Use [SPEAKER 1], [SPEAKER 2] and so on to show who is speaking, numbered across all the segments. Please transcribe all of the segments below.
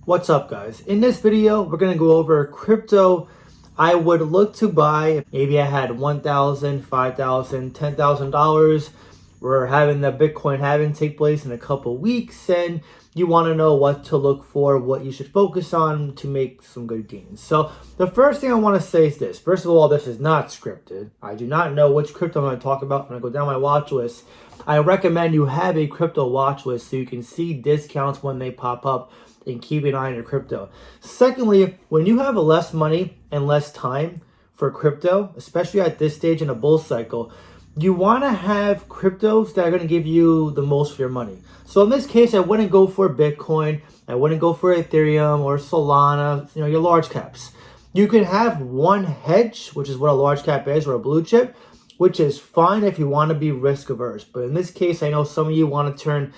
[SPEAKER 1] What's up, guys? In this video, we're going to go over crypto I would look to buy. Maybe I had $1,000, $5,000, $10,000. We're having the Bitcoin halving take place in a couple weeks, and you want to know what to look for, what you should focus on to make some good gains. So the first thing I want to say is this. First of all, this is not scripted. I do not know which crypto I'm going to talk about when I go down my watch list. I recommend you have a crypto watch list so you can see discounts when they pop up and keep an eye on your crypto. Secondly, when you have less money and less time for crypto, especially at this stage in a bull cycle, you want to have cryptos that are going to give you the most for your money. So in this case, I wouldn't go for Bitcoin. I wouldn't go for Ethereum or Solana, your large caps. You can have one hedge, which is what a large cap is, or a blue chip, which is fine if you want to be risk averse. But in this case, I know some of you want to turn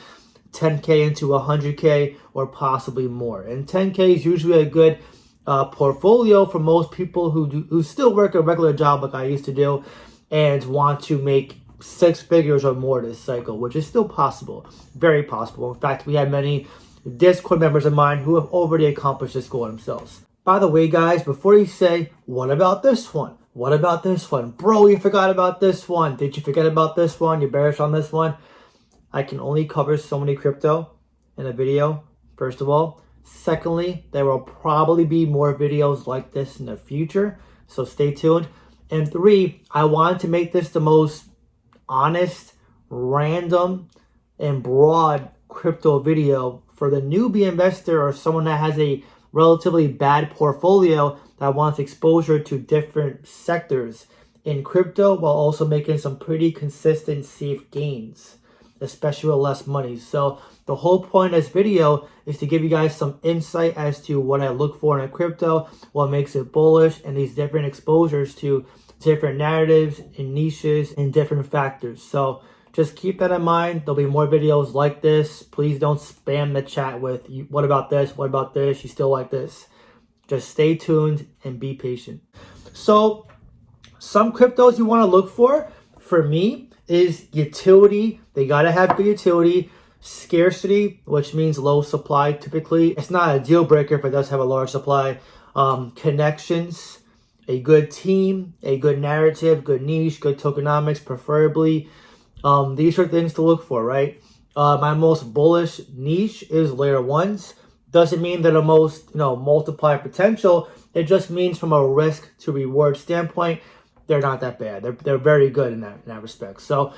[SPEAKER 1] 10K into 100K or possibly more. And 10K is usually a good portfolio for most people who still work a regular job like I used to do and want to make six figures or more this cycle, which is still possible, very possible. In fact, we have many Discord members of mine who have already accomplished this goal themselves. By the way, guys, before you say, what about this one? What about this one? Bro, you forgot about this one. Did you forget about this one? You're bearish on this one? I can only cover so many crypto in a video, first of all. Secondly, there will probably be more videos like this in the future, so stay tuned. And three, I wanted to make this the most honest, random, and broad crypto video for the newbie investor or someone that has a relatively bad portfolio that wants exposure to different sectors in crypto while also making some pretty consistent, safe gains, especially with less money. So the whole point of this video is to give you guys some insight as to what I look for in a crypto, what makes it bullish, and these different exposures to different narratives and niches and different factors. So just keep that in mind. There'll be more videos like this. Please don't spam the chat with, what about this? What about this? You still like this? Just stay tuned and be patient. So some cryptos you want to look for me, is utility. They got to have good utility. Scarcity, which means low supply typically. It's not a deal breaker if it does have a large supply. Connections, a good team, a good narrative, good niche, good tokenomics preferably. These are things to look for, right? My most bullish niche is layer ones. Doesn't mean they're the most, multiplier potential. It just means from a risk to reward standpoint, they're not that bad. They're very good in that respect. So,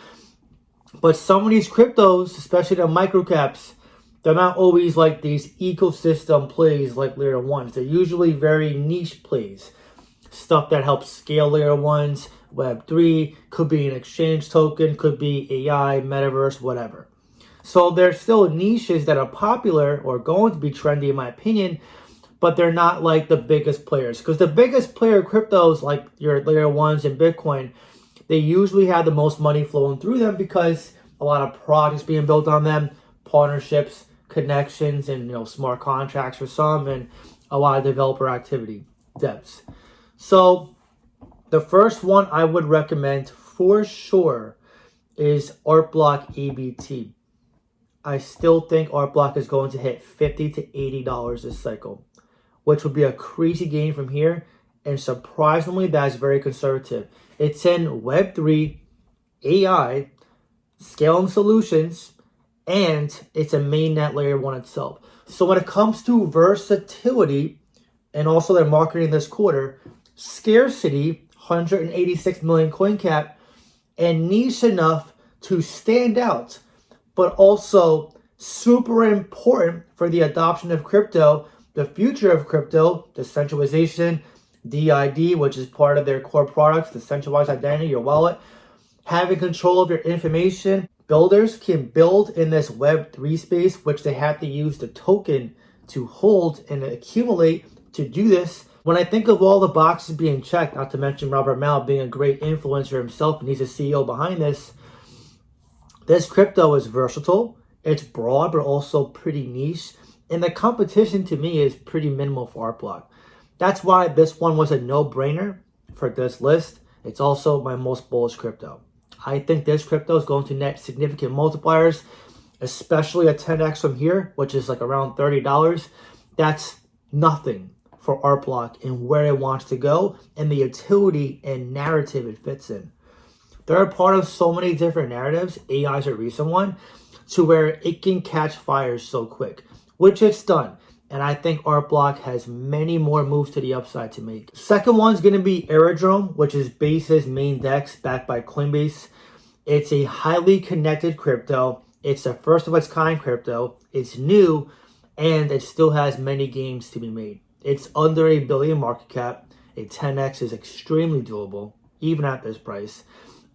[SPEAKER 1] but some of these cryptos, especially the micro caps, they're not always like these ecosystem plays like layer ones. They're usually very niche plays. Stuff that helps scale layer ones, Web3, could be an exchange token, could be AI, metaverse, whatever. So there's still niches that are popular or going to be trendy in my opinion, but they're not like the biggest players. Because the biggest player cryptos, like your layer ones and Bitcoin, they usually have the most money flowing through them because a lot of projects being built on them, partnerships, connections, and smart contracts for some, and a lot of developer activity, devs. So the first one I would recommend for sure is Arblock ABT. I still think Arblock is going to hit $50 to $80 this cycle, which would be a crazy gain from here. And surprisingly, that's very conservative. It's in Web3, AI, scaling solutions, and it's a mainnet layer one itself. So when it comes to versatility, and also they're marketing this quarter, scarcity, 186 million coin cap, and niche enough to stand out, but also super important for the adoption of crypto, the future of crypto, decentralization, DID, which is part of their core products, decentralized identity, your wallet, having control of your information. Builders can build in this Web3 space, which they have to use the token to hold and accumulate to do this. When I think of all the boxes being checked, not to mention Robert Mao being a great influencer himself, and he's a CEO behind this, this crypto is versatile, it's broad, but also pretty niche, and the competition to me is pretty minimal for Arblock. That's why this one was a no-brainer for this list. It's also my most bullish crypto. I think this crypto is going to net significant multipliers, especially at 10x from here, which is like around $30. that's nothing for Arblock and where it wants to go and the utility and narrative it fits in. They're a part of so many different narratives, AI is a recent one, to where it can catch fire so quick, which it's done. And I think Arblock has many more moves to the upside to make. Second one's going to be Aerodrome, which is Base's main DEX backed by Coinbase. It's a highly connected crypto. It's the first of its kind crypto. It's new, and it still has many gains to be made. It's under $1 billion market cap. A 10x is extremely doable, even at this price.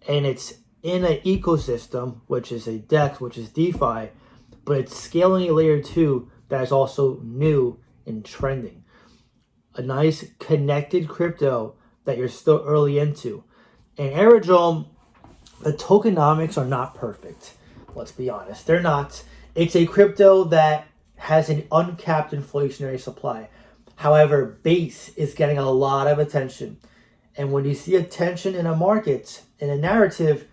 [SPEAKER 1] And it's in an ecosystem, which is a DEX, which is DeFi, but it's scaling a layer 2 that is also new and trending. A nice connected crypto that you're still early into. And Aerodrome, the tokenomics are not perfect. Let's be honest, they're not. It's a crypto that has an uncapped inflationary supply. However, Base is getting a lot of attention. And when you see attention in a market, in a narrative,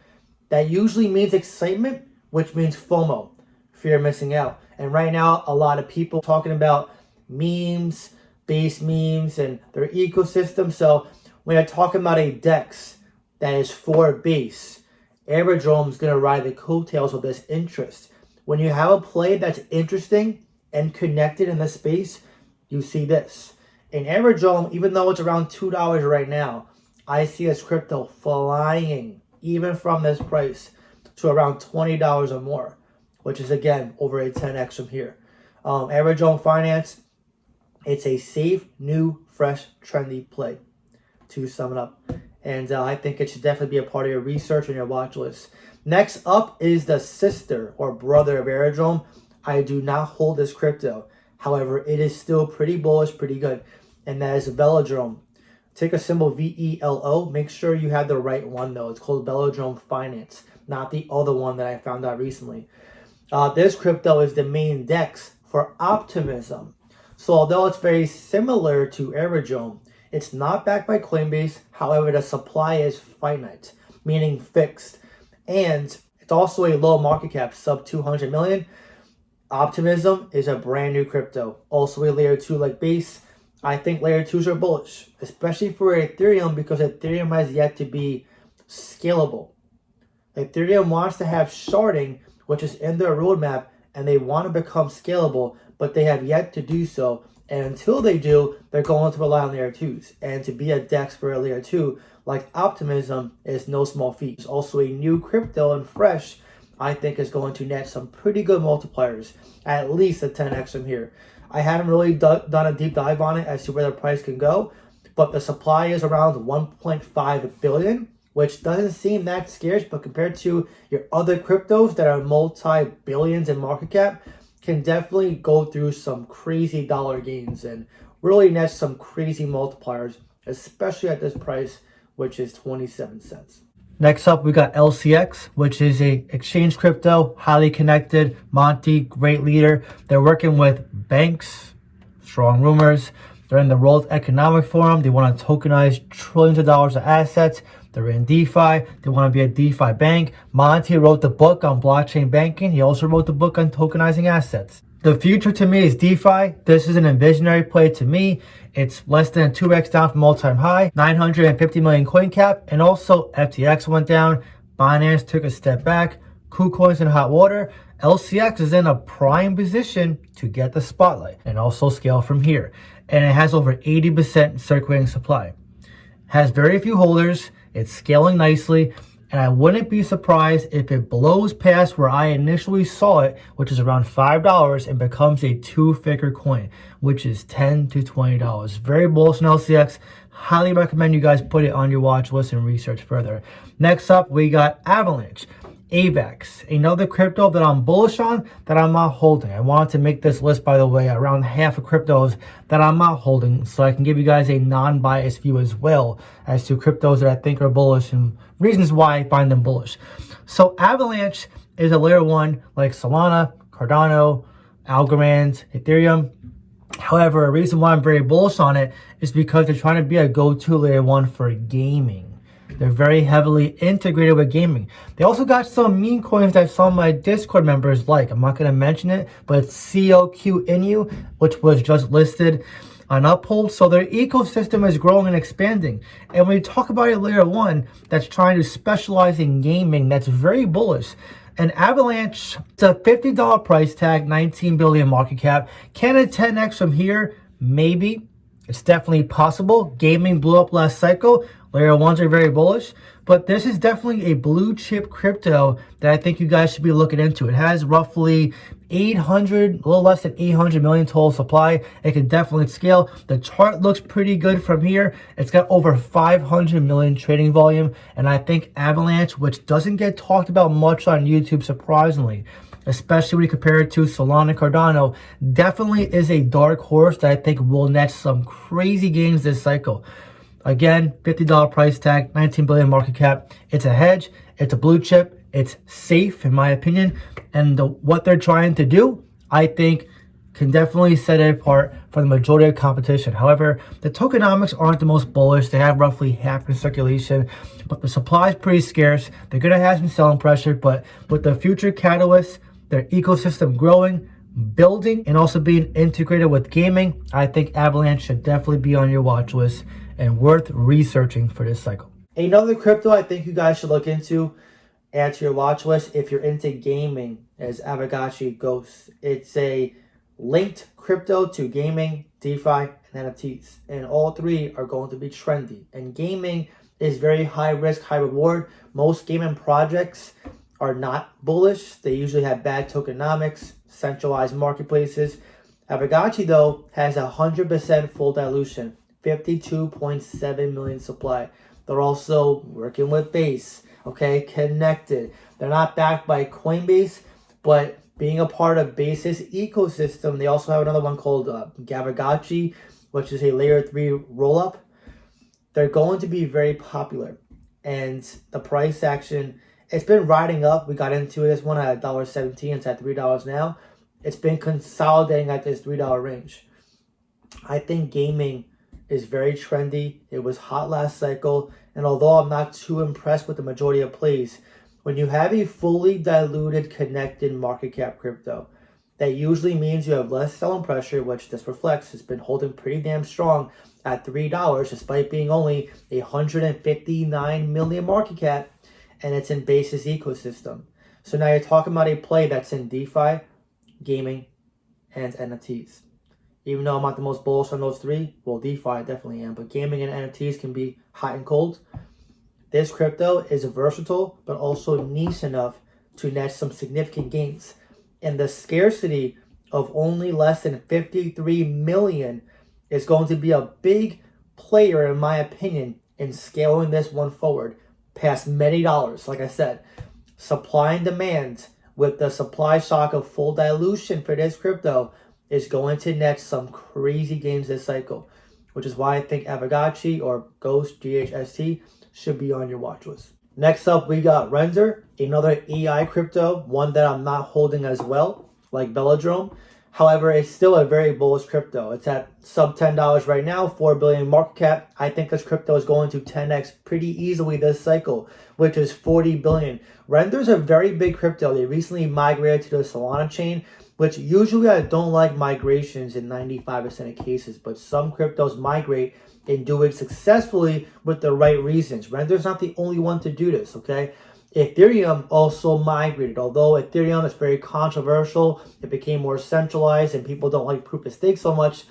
[SPEAKER 1] that usually means excitement, which means FOMO, fear of missing out. And right now, a lot of people talking about memes, Base memes, and their ecosystem. So when you're talking about a DEX that is for Base, Aerodrome is going to ride the coattails of this interest. When you have a play that's interesting and connected in the space, you see this. In Aerodrome, even though it's around $2 right now, I see this crypto flying, even from this price, to around $20 or more, which is, again, over a 10x from here. Aerodrome Finance, it's a safe, new, fresh, trendy play, to sum it up. And I think it should definitely be a part of your research and your watch list. Next up is the sister or brother of Aerodrome. I do not hold this crypto. However, it is still pretty bullish, pretty good. And that is Velodrome. Take a symbol VELO. Make sure you have the right one, though. It's called Velodrome Finance, not the other one that I found out recently. This crypto is the main DEX for Optimism. So although it's very similar to Aerodrome, it's not backed by Coinbase. However, the supply is finite, meaning fixed. And it's also a low market cap, sub 200 million. Optimism is a brand new crypto. Also a layer 2 like Base. I think layer 2s are bullish, especially for Ethereum, because Ethereum has yet to be scalable. Ethereum wants to have sharding, which is in their roadmap, and they want to become scalable, but they have yet to do so. And until they do, they're going to rely on layer 2s. And to be a DEX for a layer 2 like Optimism is no small feat. It's also a new crypto and fresh, I think is going to net some pretty good multipliers, at least a 10x from here. I haven't really done a deep dive on it as to where the price can go, but the supply is around 1.5 billion, which doesn't seem that scarce, but compared to your other cryptos that are multi-billions in market cap, can definitely go through some crazy dollar gains and really net some crazy multipliers, especially at this price, which is 27 cents. Next up, we got LCX, which is a exchange crypto, highly connected. Monty, great leader. They're working with banks, strong rumors. They're in the World Economic Forum. They want to tokenize trillions of dollars of assets. They're in DeFi. They want to be a DeFi bank. Monty wrote the book on blockchain banking. He also wrote the book on tokenizing assets. The future to me is DeFi. This is an envisionary play to me. It's less than 2x down from all-time high, 950 million coin cap, and also FTX went down. Binance took a step back. KuCoin's in hot water. LCX is in a prime position to get the spotlight and also scale from here. And it has over 80% circulating supply. Has very few holders. It's scaling nicely. And I wouldn't be surprised if it blows past where I initially saw it, which is around $5, and becomes a two-figure coin, which is $10 to $20. Very bullish on LCX. Highly recommend you guys put it on your watch list and research further. Next up, we got Avalanche. AVAX, another crypto that I'm bullish on that I'm not holding. I wanted to make this list, by the way, around half of cryptos that I'm not holding, so I can give you guys a non-biased view as well as to cryptos that I think are bullish and reasons why I find them bullish. So Avalanche is a layer 1 like Solana, Cardano, Algorand, Ethereum. However, a reason why I'm very bullish on it is because they're trying to be a go-to layer 1 for gaming. They're very heavily integrated with gaming. They also got some meme coins that some of my Discord members like. I'm not going to mention it, but it's COQ Inu, which was just listed on Uphold. So their ecosystem is growing and expanding. And when you talk about a layer one that's trying to specialize in gaming, that's very bullish. And Avalanche, it's a $50 price tag, 19 billion market cap. Can it 10x from here? Maybe. It's definitely possible. Gaming blew up last cycle. Layer ones are very bullish. But this is definitely a blue chip crypto that I think you guys should be looking into. It has roughly 800, a little less than 800 million total supply. It can definitely scale. The chart looks pretty good from here. It's got over 500 million trading volume. And I think Avalanche, which doesn't get talked about much on YouTube, surprisingly, especially when you compare it to Solana Cardano, definitely is a dark horse that I think will net some crazy gains this cycle. Again, $50 price tag, 19 billion market cap. It's a hedge. It's a blue chip. It's safe, in my opinion. And what they're trying to do, I think, can definitely set it apart from the majority of competition. However, the tokenomics aren't the most bullish. They have roughly half in circulation, but the supply is pretty scarce. They're going to have some selling pressure, but with the future catalysts, their ecosystem growing, building, and also being integrated with gaming, I think Avalanche should definitely be on your watch list and worth researching for this cycle. Another crypto I think you guys should look into, add to your watch list if you're into gaming, is Avalanche Ghost. It's a linked crypto to gaming, DeFi, and NFTs. And all three are going to be trendy. And gaming is very high risk, high reward. Most gaming projects are not bullish. They usually have bad tokenomics, centralized marketplaces. Avalanche, though, has 100% full dilution, 52.7 million supply. They're also working with Base, okay, connected. They're not backed by Coinbase, but being a part of Base's ecosystem, they also have another one called Gavagachi, which is a layer 3 rollup. They're going to be very popular. And the price action, it's been riding up. We got into this one at $1.17. It's at $3 now. It's been consolidating at this $3 range. I think gaming is very trendy. It was hot last cycle. And although I'm not too impressed with the majority of plays, when you have a fully diluted connected market cap crypto, that usually means you have less selling pressure, which this reflects. It's been holding pretty damn strong at $3, despite being only 159 million market cap, and it's in Base's ecosystem. So now you're talking about a play that's in DeFi, gaming, and NFTs. Even though I'm not the most bullish on those three, well, DeFi I definitely am, but gaming and NFTs can be hot and cold. This crypto is versatile, but also niche enough to net some significant gains. And the scarcity of only less than 53 million is going to be a big player, in my opinion, in scaling this one forward past many dollars. Like I said, supply and demand with the supply shock of full dilution for this crypto is going to net some crazy gains this cycle, which is why I think Avalanche or Ghost, GHST, should be on your watch list. Next up, we got Render, another AI crypto, one that I'm not holding as well, like Velodrome. However, it's still a very bullish crypto. It's at sub $10 right now, 4 billion market cap. I think this crypto is going to 10x pretty easily this cycle, which is 40 billion. Render's a very big crypto. They recently migrated to the Solana chain, which usually I don't like migrations in 95% of cases, but some cryptos migrate and do it successfully with the right reasons. Render's not the only one to do this, okay? Ethereum also migrated. Although Ethereum is very controversial, it became more centralized and people don't like proof of stake so much.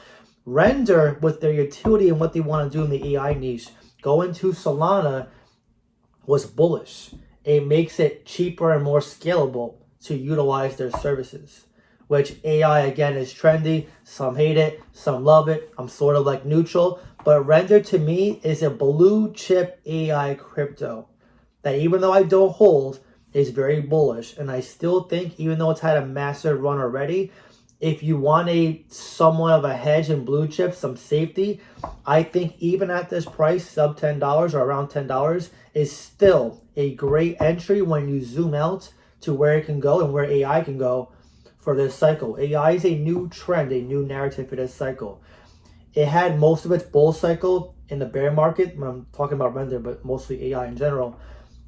[SPEAKER 1] Render, with their utility and what they want to do in the AI niche, going to Solana was bullish. It makes it cheaper and more scalable to utilize their services, which AI, again, is trendy. Some hate it, some love it. I'm sort of like neutral. But Render, to me, is a blue chip AI crypto that, even though I don't hold, is very bullish. And I still think, even though it's had a massive run already, if you want a somewhat of a hedge in blue chip, some safety, I think even at this price, sub $10 or around $10, is still a great entry when you zoom out to where it can go and where AI can go for this cycle. AI is a new trend, a new narrative for this cycle. It had most of its bull cycle in the bear market, when I'm talking about render, but mostly AI in general.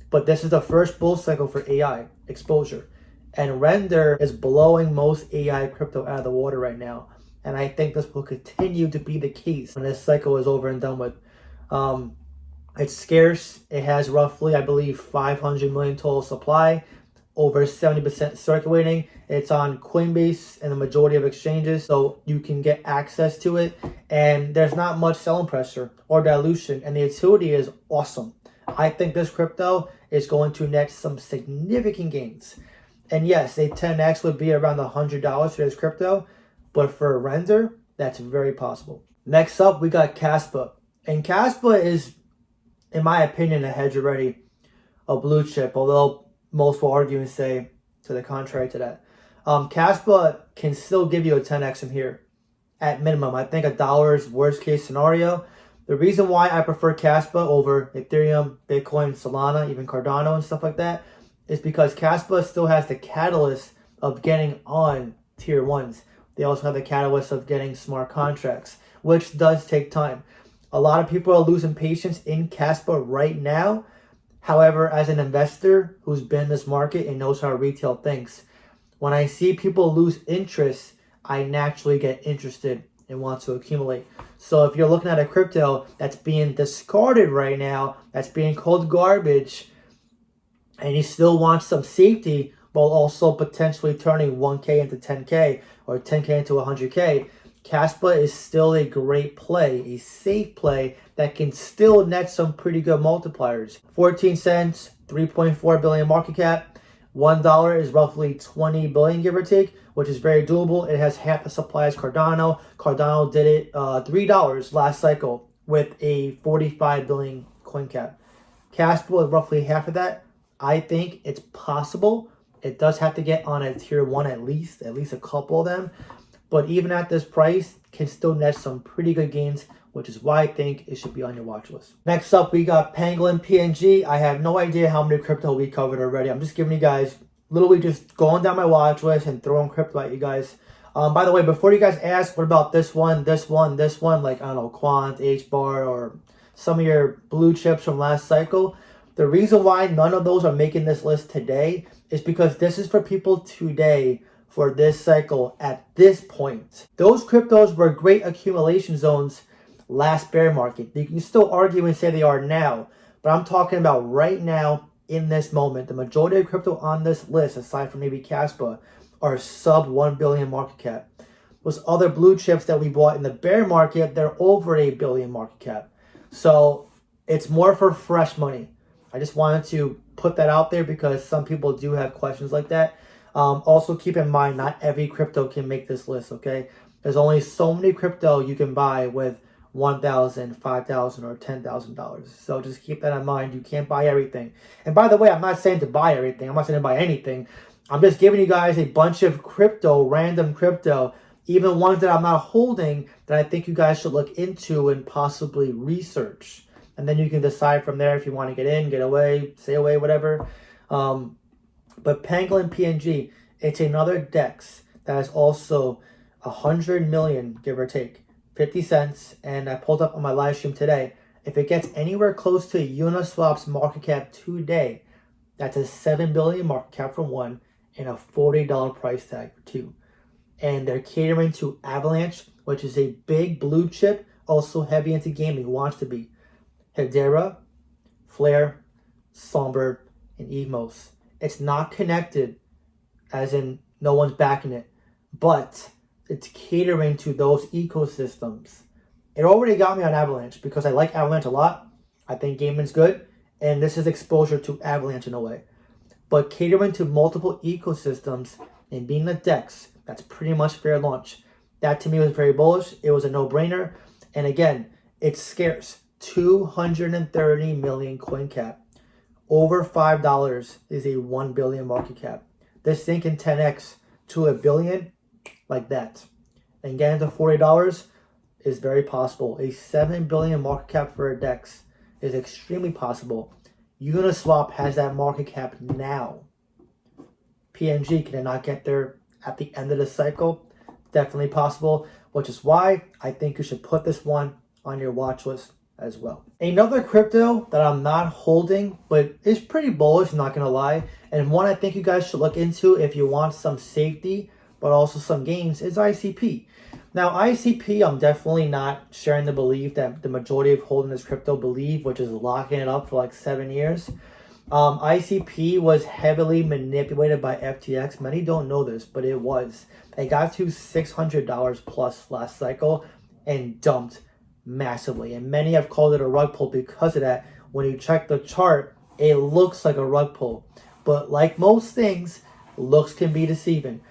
[SPEAKER 1] But this is the first bull cycle for AI exposure. And render is blowing most AI crypto out of the water right now. And I think this will continue to be the case when this cycle is over and done with. It's scarce. It has roughly, I believe, 500 million total supply, over 70% circulating. It's on Coinbase and the majority of exchanges, so you can get access to it. And there's not much selling pressure or dilution, and the utility is awesome. I think this crypto is going to net some significant gains. And yes, a 10x would be around $100 for this crypto, but for a render, that's very possible. Next up, we got Caspa. And Caspa is, in my opinion, a hedge already, a blue chip, although most will argue and say to the contrary to that. Caspa can still give you a 10x from here at minimum. I think $1 is worst case scenario. The reason why I prefer Caspa over Ethereum, Bitcoin, Solana, even Cardano and stuff like that is because Caspa still has the catalyst of getting on tier 1s. They also have the catalyst of getting smart contracts, which does take time. A lot of people are losing patience in Caspa right now. However, as an investor who's been in this market and knows how retail thinks, when I see people lose interest, I naturally get interested and want to accumulate. So if you're looking at a crypto that's being discarded right now, that's being called garbage, and you still want some safety while also potentially turning 1K into 10K or 10K into 100K, Caspa is still a great play, a safe play that can still net some pretty good multipliers. 14 cents, 3.4 billion market cap. $1 is roughly 20 billion, give or take, which is very doable. It has half the supply as Cardano. Cardano did it $3 last cycle with a 45 billion coin cap. Caspa is roughly half of that. I think it's possible. It does have to get on a tier 1 at least a couple of them. But even at this price, can still net some pretty good gains, which is why I think it should be on your watch list. Next up, we got Penglin PNG. I have no idea how many crypto we covered already. I'm just giving you guys, literally just going down my watch list and throwing crypto at you guys. By the way, before you guys ask, what about this one, like, I don't know, Quant, HBAR, or some of your blue chips from last cycle, the reason why none of those are making this list today is because this is for people today for this cycle at this point. Those cryptos were great accumulation zones last bear market. You can still argue and say they are now, but I'm talking about right now in this moment. The majority of crypto on this list, aside from maybe Caspa, are sub 1 billion market cap. Those other blue chips that we bought in the bear market, they're over a billion market cap. So it's more for fresh money. I just wanted to put that out there because some people do have questions like that. Also keep in mind, not every crypto can make this list, okay? There's only so many crypto you can buy with $1,000, $5,000, or $10,000. So just keep that in mind. You can't buy everything. And by the way, I'm not saying to buy everything. I'm not saying to buy anything. I'm just giving you guys a bunch of crypto, random crypto, even ones that I'm not holding that I think you guys should look into and possibly research. And then you can decide from there if you want to get in, get away, stay away, whatever. But Penglin PNG, it's another DEX that is also 100 million, give or take, 50 cents. And I pulled up on my live stream today. If it gets anywhere close to Uniswap's market cap today, that's a 7 billion market cap for one and a $40 price tag for two. And they're catering to Avalanche, which is a big blue chip, also heavy into gaming, wants to be. Hedera, Flare, Songbird, and Evmos. It's not connected, as in no one's backing it, but it's catering to those ecosystems. It already got me on Avalanche because I like Avalanche a lot. I think gaming's good, and this is exposure to Avalanche in a way. But catering to multiple ecosystems and being the DEX, that's pretty much fair launch. That to me was very bullish. It was a no-brainer. And again, it's scarce. 230 million coin cap. Over $5 is a 1 billion market cap. This thing can 10x to a billion like that. And getting to $40 is very possible. A 7 billion market cap for a DEX is extremely possible. Uniswap has that market cap now. PNG cannot get there at the end of the cycle. Definitely possible, which is why I think you should put this one on your watch list as well. Another crypto that I'm not holding, but is pretty bullish, I'm not gonna lie, and one I think you guys should look into if you want some safety, but also some gains, is ICP. Now, ICP, I'm definitely not sharing the belief that the majority of holding this crypto believe, which is locking it up for like 7 years. ICP was heavily manipulated by FTX. Many don't know this, but it was. It got to $600 plus last cycle and dumped massively. And many have called it a rug pull because of that. When you check the chart, it looks like a rug pull. But like most things, looks can be deceiving.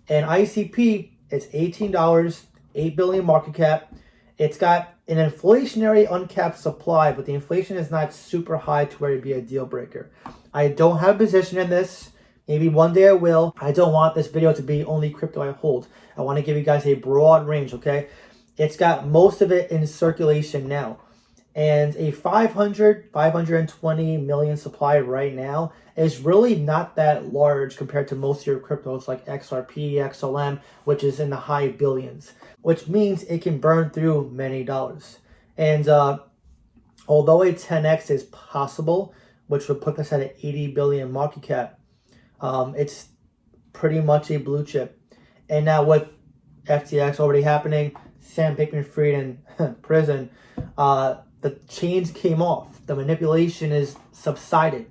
[SPEAKER 1] And ICP, it's $18, 8 billion market cap. It's got an inflationary uncapped supply, but the inflation is not super high to where it'd be a deal breaker. I don't have a position in this. Maybe one day I will. I don't want this video to be only crypto I hold. I want to give you guys a broad range, okay? It's got most of it in circulation now. And a 520 million supply right now is really not that large compared to most of your cryptos like XRP, XLM, which is in the high billions, which means it can burn through many dollars. And although a 10x is possible, which would put this at an 80 billion market cap, it's pretty much a blue chip. And now with FTX already happening, Sam Bankman-Fried in prison, the chains came off. The manipulation is subsided.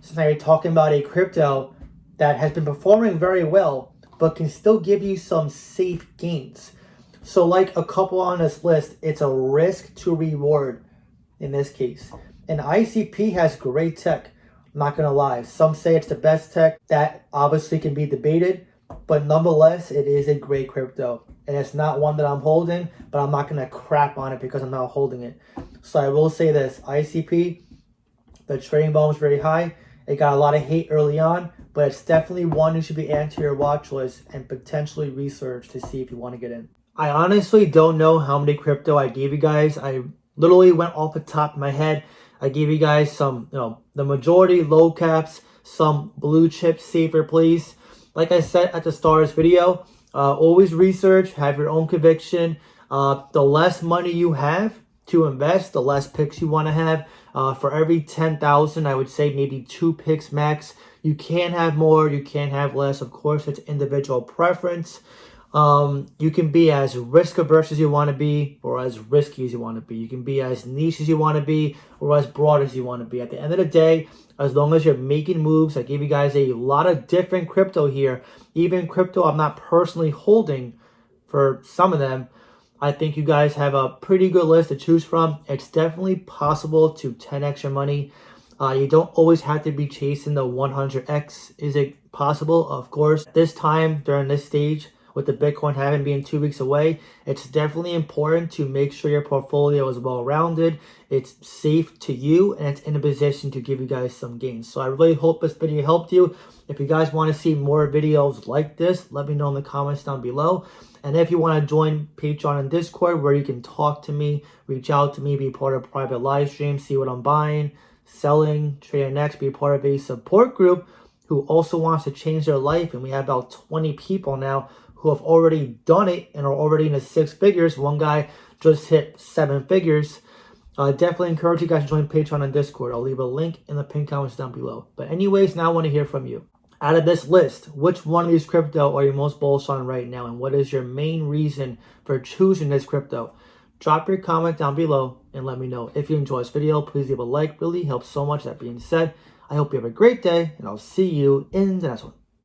[SPEAKER 1] So now you're talking about a crypto that has been performing very well, but can still give you some safe gains. So like a couple on this list, it's a risk to reward in this case. And ICP has great tech. I'm not going to lie. Some say it's the best tech. That obviously can be debated, but nonetheless, it is a great crypto. And it's not one that I'm holding, but I'm not going to crap on it because I'm not holding it. So I will say this, ICP, the trading volume is very high. It got a lot of hate early on, but it's definitely one you should be adding to your watch list and potentially research to see if you want to get in. I honestly don't know how many crypto I gave you guys. I literally went off the top of my head. I gave you guys some, the majority low caps, some blue chip safer plays. Like I said at the start of this video, always research, have your own conviction. The less money you have to invest, the less picks you want to have. For every 10,000, I would say maybe 2 picks max. You can have more, you can have less. Of course, it's individual preference. You can be as risk averse as you want to be or as risky as you want to be. You can be as niche as you want to be or as broad as you want to be. At the end of the day, as long as you're making moves, I gave you guys a lot of different crypto here. Even crypto I'm not personally holding for some of them. I think you guys have a pretty good list to choose from. It's definitely possible to 10x your money. You don't always have to be chasing the 100x. Is it possible? Of course. This time, during this stage, with the Bitcoin halving being 2 weeks away, it's definitely important to make sure your portfolio is well-rounded, it's safe to you, and it's in a position to give you guys some gains. So I really hope this video helped you. If you guys want to see more videos like this, let me know in the comments down below. And if you want to join Patreon and Discord, where you can talk to me, reach out to me, be part of private live streams, see what I'm buying, selling, trading next, be part of a support group who also wants to change their life. And we have about 20 people now who have already done it and are already in the 6 figures. One guy just hit 7 figures. Definitely encourage you guys to join Patreon and Discord. I'll leave a link in the pinned comments down below. But anyways, now I want to hear from you. Out of this list, which one of these crypto are you most bullish on right now? And what is your main reason for choosing this crypto? Drop your comment down below and let me know. If you enjoyed this video, please leave a like. Really helps so much. That being said, I hope you have a great day and I'll see you in the next one.